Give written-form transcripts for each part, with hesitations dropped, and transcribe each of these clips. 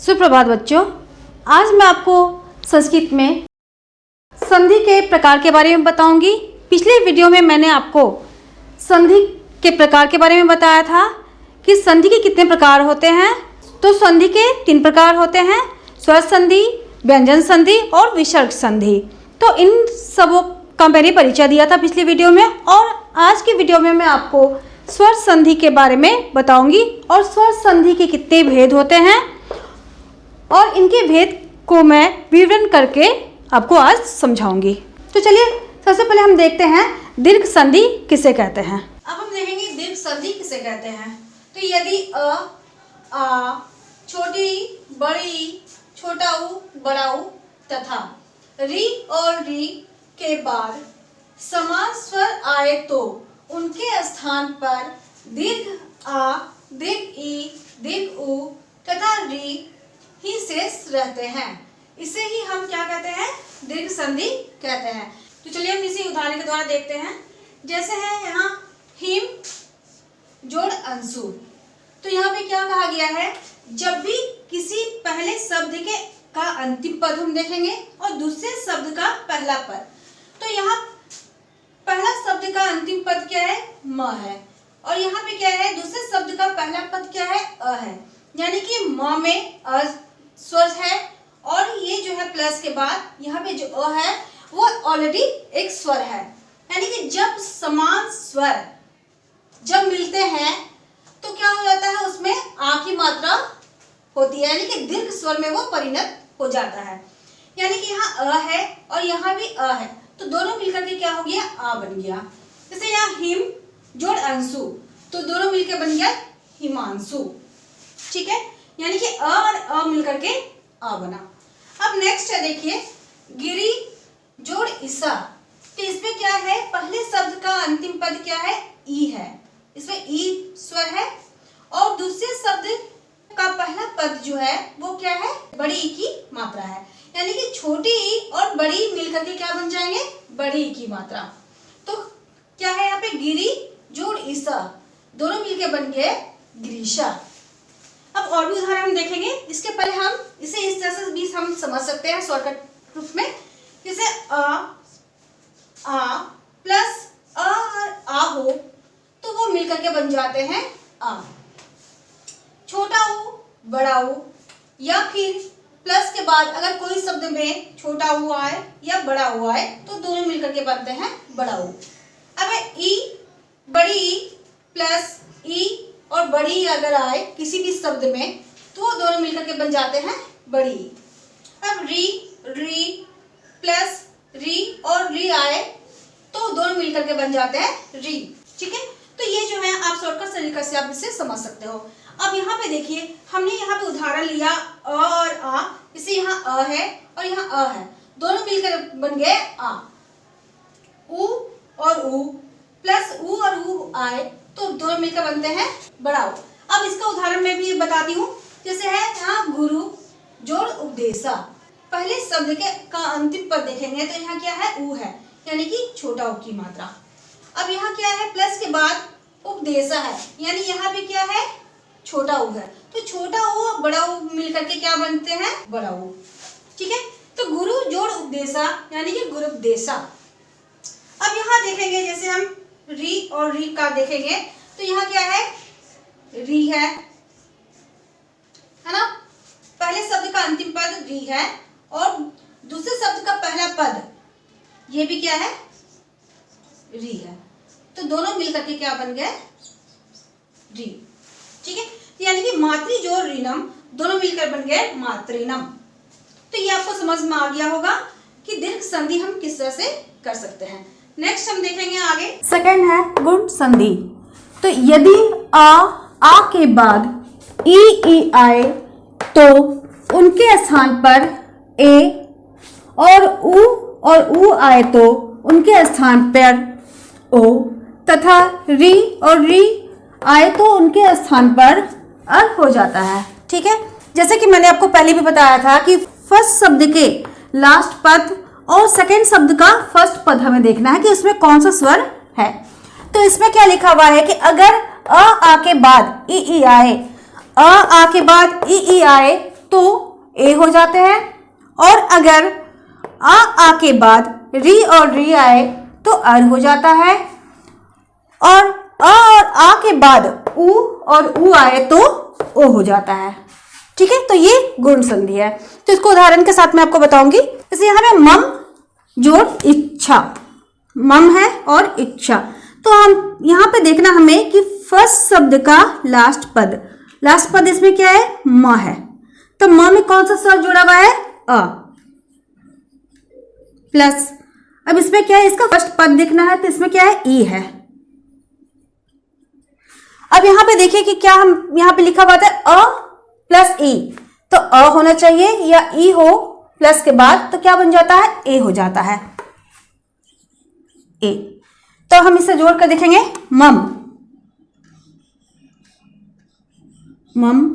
सुप्रभात बच्चों, आज मैं आपको संस्कृत में संधि के प्रकार के बारे में बताऊंगी। पिछले वीडियो में मैंने आपको संधि के प्रकार के बारे में बताया था कि संधि के कितने प्रकार होते हैं। तो संधि के 3 प्रकार होते हैं, स्वर संधि, व्यंजन संधि और विसर्ग संधि। तो इन सबों का मैंने परिचय दिया था पिछले वीडियो में, और आज की वीडियो में मैं आपको स्वर संधि के बारे में बताऊंगी और स्वर संधि के कितने भेद होते हैं और इनके भेद को मैं विवरण करके आपको आज समझाऊंगी। तो चलिए सबसे पहले हम देखते हैं दीर्घ संधि किसे कहते हैं। अब हम देखेंगे दीर्घ संधि किसे कहते हैं। तो यदि आ, छोटी, बड़ी, छोटा ऊ, बड़ा ऊ तथा री और री के बाद समान स्वर आए तो उनके स्थान पर दीर्घ आ, दीर्घ ई, दीर्घ ऊ तथा री ही शेष रहते हैं। इसे ही हम क्या कहते हैं, दीर्घ संधि कहते हैं। तो चलिए हम इसी उदाहरण के द्वारा देखते हैं। जैसे है यहाँ हिम जोड़ अंशु। तो यहाँ पे क्या कहा गया है, जब भी किसी पहले शब्द के का अंतिम पद हम देखेंगे और दूसरे शब्द का पहला पद, तो यहाँ पहला शब्द का अंतिम पद क्या है, म है, और यहाँ पे क्या है, दूसरे शब्द का पहला पद क्या है, अ है। यानी कि म में अ स्वर है और ये जो है प्लस के बाद यहाँ पे जो अ है वो ऑलरेडी एक स्वर है। यानी कि जब समान स्वर जब मिलते हैं तो क्या हो जाता है, उसमें आ की मात्रा होती है, यानी कि दीर्घ स्वर में वो परिणत हो जाता है। यानी कि यहाँ अ है और यहाँ भी अ है, तो दोनों मिलकर के क्या हो गया, आ बन गया। जैसे यहाँ हिम जोड़ अंशु, तो दोनों मिलकर बन गया हिमांशु। ठीक है, यानी कि अ और अ मिलकर के आ बना। अब नेक्स्ट है, देखिए गिरी जोड़ ईसा। तो इसमें क्या है, पहले शब्द का अंतिम पद क्या है, ई है, इसमें ई स्वर है, और दूसरे शब्द का पहला पद जो है वो क्या है, बड़ी ई की मात्रा है। यानी कि छोटी ई और बड़ी मिलकर के क्या बन जाएंगे, बड़ी ई की मात्रा। तो क्या है यहाँ पे, गिरी जोड़ ईसा, दोनों मिलकर बन गए गिरीशा। अब और भी उदाहरण हम देखेंगे। इसके पहले हम इसे इस तरह से भी हम समझ सकते हैं शॉर्टकट रूप में। जैसे आ प्लस अ और आ हो तो वो मिलकर के बन जाते हैं आ। छोटा ऊ, बड़ा ऊ, या फिर प्लस के बाद अगर कोई शब्द में छोटा ऊ आए या बड़ा ऊ आए तो दोनों मिलकर के बनते हैं बड़ा ऊ। अब ई, बड़ी ई प्लस ई और बड़ी अगर आए किसी भी शब्द में तो वो दोनों मिलकर के बन जाते हैं बड़ी। अब री, री प्लस री और री आए तो दोनों मिलकर के बन जाते हैं री। ठीक है, तो ये जो है आप शॉर्टकट तरीके से आप इसे समझ सकते हो। अब यहाँ पे देखिए, हमने यहाँ पे उदाहरण लिया अ और आ, इसे यहाँ अ है और यहाँ अ है, दोनों मिलकर बन गए आ। ऊ और ऊ प्लस ऊ और ऊ आए तो दोनों मिलकर बनते हैं बड़ा ऊ। अब इसका उदाहरण मैं भी बताती हूँ। जैसे है यहाँ गुरु जोड़ उपदेशा, पहले शब्द के का अंतिम पद देखेंगे तो यहाँ क्या है, ऊ है, यानी कि छोटा ऊ की मात्रा। अब यहाँ क्या है, प्लस के बाद उपदेशा है, यानी यहाँ पे क्या है, छोटा ऊ है, तो छोटा ऊ और बड़ा ऊ मिलकर के क्या बनते हैं, बड़ा ऊ। ठीक है, तो गुरु जोड़ उपदेशा यानी कि गुरु उपदेशा। अब यहाँ देखेंगे, जैसे हम री और री का देखेंगे तो यहाँ क्या है, री है ना, पहले शब्द का अंतिम पद री है और दूसरे शब्द का पहला पद ये भी क्या है, री है, तो दोनों मिलकर के क्या बन गए, री। ठीक है, यानी कि मातृ जोड़ ऋणम दोनों मिलकर बन गए मातृनम। तो ये आपको समझ में आ गया होगा कि दीर्घ संधि हम किस तरह से कर सकते हैं। नेक्स्ट हम देखेंगे आगे, सेकंड है गुण संधि। तो यदि आ के बाद ई आए तो उनके स्थान पर ए, और ऊ आए तो उनके स्थान पर ओ, तथा री और री आए तो उनके स्थान पर अ हो जाता है। ठीक है, जैसे कि मैंने आपको पहले भी बताया था कि फर्स्ट शब्द के लास्ट पद और सेकंड शब्द का फर्स्ट पद हमें देखना है कि उसमें कौन सा स्वर है। तो इसमें क्या लिखा हुआ है कि अगर आ के बाद ई आए, आ के बाद ई आए तो ए हो जाते हैं, और अगर आ के बाद री और री आए तो अर हो जाता है, और आ के बाद उ और उ आए तो ओ हो जाता है। ठीक है, तो ये गुण संधि है। तो इसको उदाहरण के साथ मैं आपको बताऊंगी। जैसे यहाँ पे मम जोड़ इच्छा, मम है और इच्छा, तो हम यहाँ पे देखना हमें कि फर्स्ट शब्द का लास्ट पद इसमें क्या है, म है, तो म में कौन सा स्वर जुड़ा हुआ है, अ प्लस, अब इसमें क्या है, इसका फर्स्ट पद देखना है, तो इसमें क्या है, ई है। अब यहाँ पे देखिए कि क्या हम यहाँ पे लिखा हुआ था अ प्लस ई, तो अ होना चाहिए या ई हो प्लस के बाद, तो क्या बन जाता है, ए हो जाता है, ए। तो हम इसे जोड़ कर देखेंगे, मम, मम।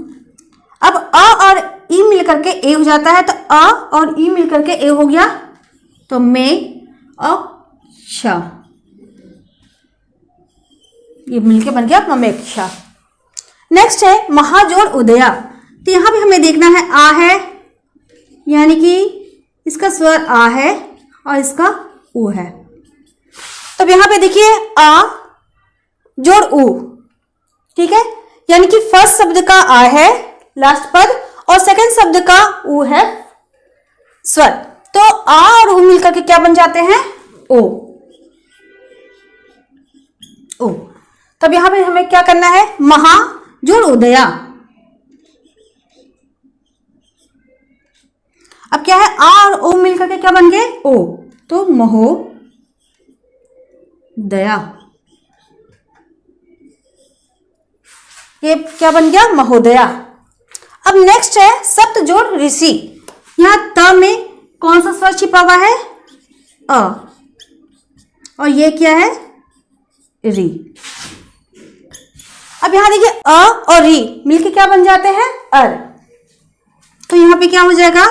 अब अ और ई मिलकर के ए हो जाता है, तो अ और ई मिलकर के ए हो गया, तो में अक्षा, ये मिलके बन गया ममेक्षा। नेक्स्ट है महाजोड़ उदया, तो यहां भी हमें देखना है आ है, यानी कि इसका स्वर आ है और इसका उ है। तो यहां पे देखिए आ जोड़ उ, ठीक है, यानी कि फर्स्ट शब्द का आ है लास्ट पद और सेकंड शब्द का उ है स्वर, तो आ और उ मिलकर के क्या बन जाते हैं, ओ, ओ। तब यहां पे हमें क्या करना है, महा जोड़ उदया। अब क्या है, आ और ओ मिलकर के क्या बन गए, ओ, तो महो दया, ये क्या बन गया, महोदया। अब नेक्स्ट है सप्त जोड़ ऋषि, यहां त में कौन सा स्वर छिपा हुआ है, अ, और ये क्या है, री। अब यहां देखिए अ और री मिलके क्या बन जाते हैं, अर, तो यहां पे क्या हो जाएगा,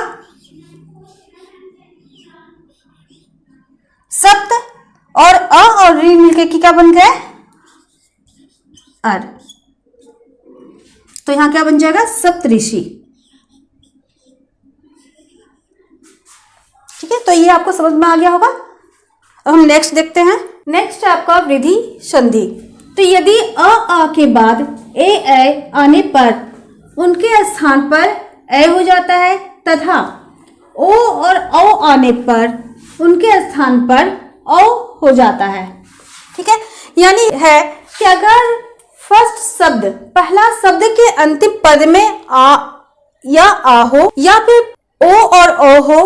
सप्त और अ और री मिलके क्या बन गए, अर, तो यहां क्या बन जाएगा, सप्तऋषि। ठीक है, तो ये आपको समझ में आ गया होगा। अब हम नेक्स्ट देखते हैं। नेक्स्ट है आपका वृद्धि संधि, तो यदि आ के बाद ए आने पर उनके स्थान पर ए हो जाता है, तथा ओ और औ आने पर उनके स्थान पर औ हो जाता है। ठीक है, यानी है कि अगर फर्स्ट शब्द पहला शब्द के अंतिम पद में आ या आ हो, या फिर ओ और ओ हो,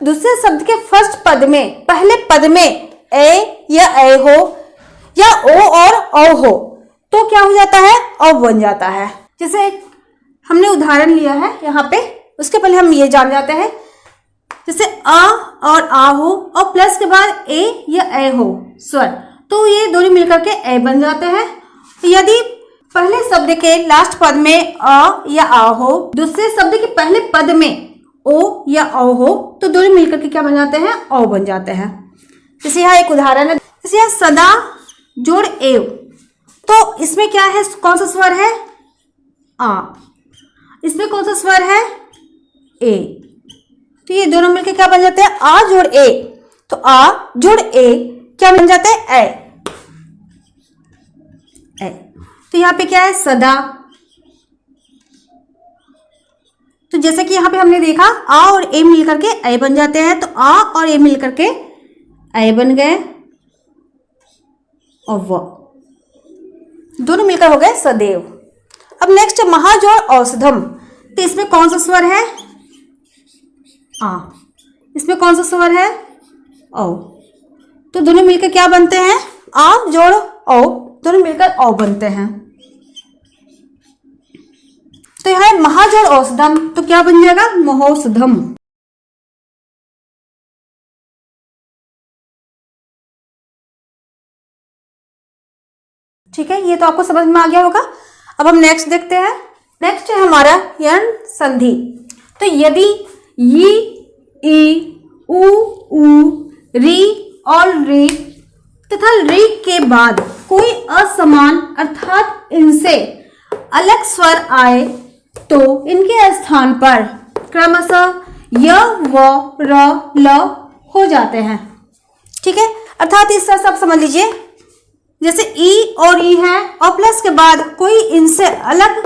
दूसरे शब्द के फर्स्ट पद में पहले पद में ए या ए हो या ओ और औ हो, तो क्या हो जाता है, औ बन जाता है। जैसे हमने उदाहरण लिया है यहाँ पे, उसके पहले हम ये जान जाते हैं। जैसे आ और आ हो और प्लस के बाद ए या ए हो स्वर, तो ये दोनों मिलकर के ए बन जाते हैं। यदि पहले शब्द के लास्ट पद में अ या आ हो, दूसरे शब्द के पहले पद में ओ या औ हो, तो दोनों मिलकर के क्या बन जाते हैं, औ बन जाते हैं। जैसे यहाँ एक उदाहरण है, जैसे यहाँ सदा जोड़ एव, तो इसमें क्या है, कौन सा स्वर है, आ, इसमें कौन सा स्वर है, ए, तो ये दोनों मिलकर क्या बन जाते हैं, आ जोड़ ए, तो आ जोड़ ए क्या बन जाता है, ए। तो यहाँ पे क्या है, सदा, तो जैसे कि यहाँ पे हमने देखा आ और ए मिलकर के ए बन जाते हैं, तो आ और ए मिलकर के ए बन गए, और व दोनों मिलकर हो गए सदैव। अब नेक्स्ट महाजोड़ औषधम, तो इसमें कौन सा स्वर है, आ, इसमें कौन सा स्वर है, औ, तो दोनों मिलकर क्या बनते हैं, आ जोड़ औ, दोनों मिलकर औ बनते हैं। तो यह है महाजोड़ औषधम, तो क्या बन जाएगा, महोषधम। ठीक है, ये तो आपको समझ में आ गया होगा। अब हम नेक्स्ट देखते हैं। नेक्स्ट है हमारा यण संधि, तो यदि यी, ई, उ, री और री तथा री के बाद कोई असमान अर्थात इनसे अलग स्वर आए, तो इनके स्थान पर क्रमशः य व र ल हो जाते हैं। ठीक है, अर्थात इस तरह से आप समझ लीजिए, जैसे ई और ई है और प्लस के बाद कोई इनसे अलग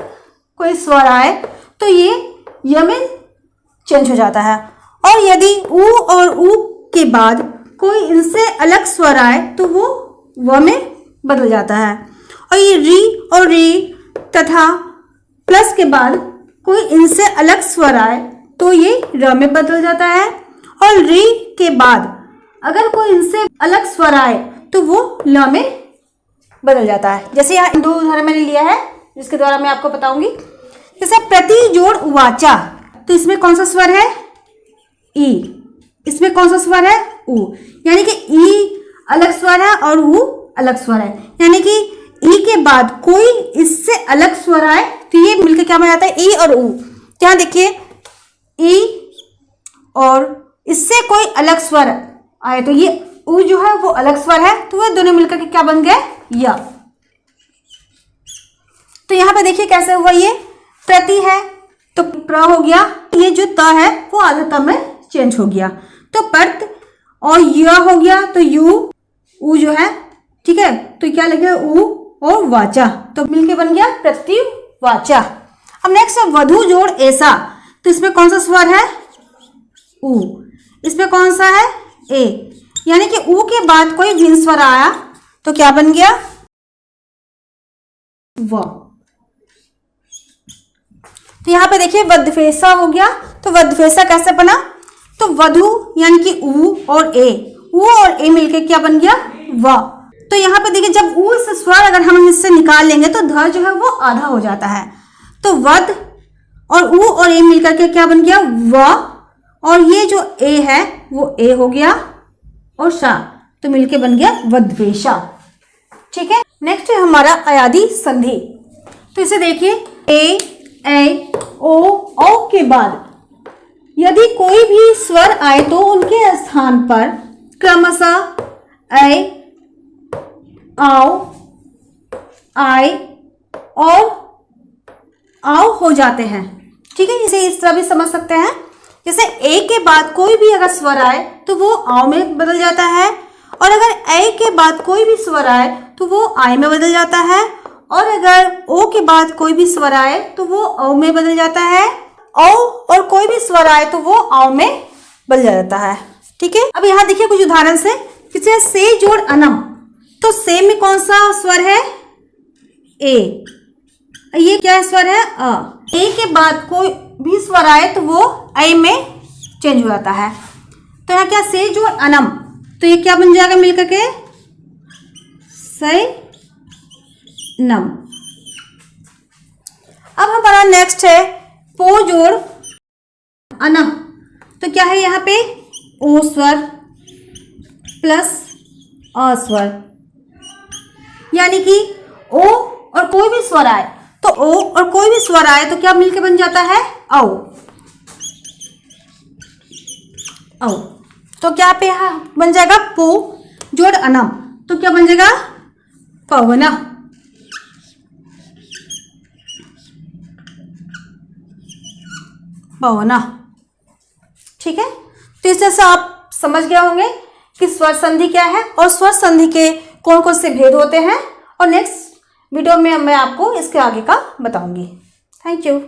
कोई स्वर आए तो ये य में चेंज हो जाता है, और यदि उ और उ के बाद कोई इनसे अलग स्वर आए तो वो व में बदल जाता है। और ये री और री तथा प्लस के बाद कोई इनसे अलग स्वर आए तो ये र में बदल जाता है, और री के बाद अगर कोई इनसे अलग स्वर आए तो वो ल में बदल जाता है। जैसे यहाँ दो उदाहरण मैंने लिया है जिसके द्वारा मैं आपको बताऊंगी। जैसे प्रति जोड़ उवाचा, तो इसमें कौन सा स्वर है? ई। इसमें कौन सा स्वर है? उ। यानी कि ई अलग स्वर है और उ अलग स्वर है, यानी कि ई के बाद कोई इससे अलग स्वर आए तो ये मिलकर क्या बन जाता है? ई और उ। यहाँ देखिए, ई और इससे कोई अलग स्वर आए तो ये उ जो है वो अलग स्वर है, तो वह दोनों मिलकर के क्या बन गए? य। तो यहाँ पे देखिए कैसे हुआ, ये प्रति है तो प्र हो गया, ये जो त है वो आधा त में चेंज हो गया तो पर्त, और य हो गया तो यू उ जो है, ठीक है, तो क्या लगे? उ और वाचा, तो मिलके बन गया प्रतिवाचा। अब नेक्स्ट है वधु जोड़ ऐसा, तो इसमें कौन सा स्वर है? उ। इसमें कौन सा है? ए। यानी कि उ के बाद कोई भिन्न स्वर आया तो क्या बन गया? व। तो यहाँ पे देखिए वधवेशा हो गया, तो वधवेशा कैसे बना? तो वधु यानी कि उ और ए, उ और ए मिलके क्या बन गया? व। तो यहाँ पे देखिए जब उ से स्वर अगर हम इससे निकाल लेंगे तो ध जो है वो आधा हो जाता है, तो वध और उ और ए मिलकर के क्या बन गया? व। और ये जो ए है वो ए हो गया और शा, तो मिलके बन गया वधवेशा। ठीक है, नेक्स्ट है हमारा अयादी संधि। तो इसे देखिए, ए ओ के बाद यदि कोई भी स्वर आए तो उनके स्थान पर क्रमशः ऐ, आओ, आए और आओ हो जाते हैं। ठीक है, इसे इस तरह भी समझ सकते हैं, जैसे ए के बाद कोई भी अगर स्वर आए तो वो आओ में बदल जाता है, और अगर ए के बाद कोई भी स्वर आए तो वो आय में बदल जाता है, और अगर ओ के बाद कोई भी स्वर आए तो वो औ में बदल जाता है, औ और कोई भी स्वर आए तो वो आओ में बदल जाता है। ठीक है, अब यहाँ देखिए कुछ उदाहरण से, किसी से जोड़ अनम, तो से में कौन सा स्वर है? ए। ये क्या स्वर है? अ। ए के बाद कोई भी स्वर आए तो वो ऐ में चेंज हो जाता है, तो यहाँ क्या? से जोड़ अनम, तो ये क्या बन जाएगा मिलकर के? से नम। अब हमारा नेक्स्ट है पो जोड़ अनम, तो क्या है यहाँ पे? ओ स्वर प्लस अ स्वर, यानी कि ओ और कोई भी स्वर आए तो ओ और कोई भी स्वर आए तो क्या मिलके बन जाता है? औ। औ, तो क्या पे बन जाएगा? पो जोड़ अनम, तो क्या बन जाएगा? पवना। पवना। ठीक है, तो इस तरह से आप समझ गए होंगे कि स्वर संधि क्या है और स्वर संधि के कौन कौन से भेद होते हैं, और नेक्स्ट वीडियो में मैं आपको इसके आगे का बताऊंगी। Thank you.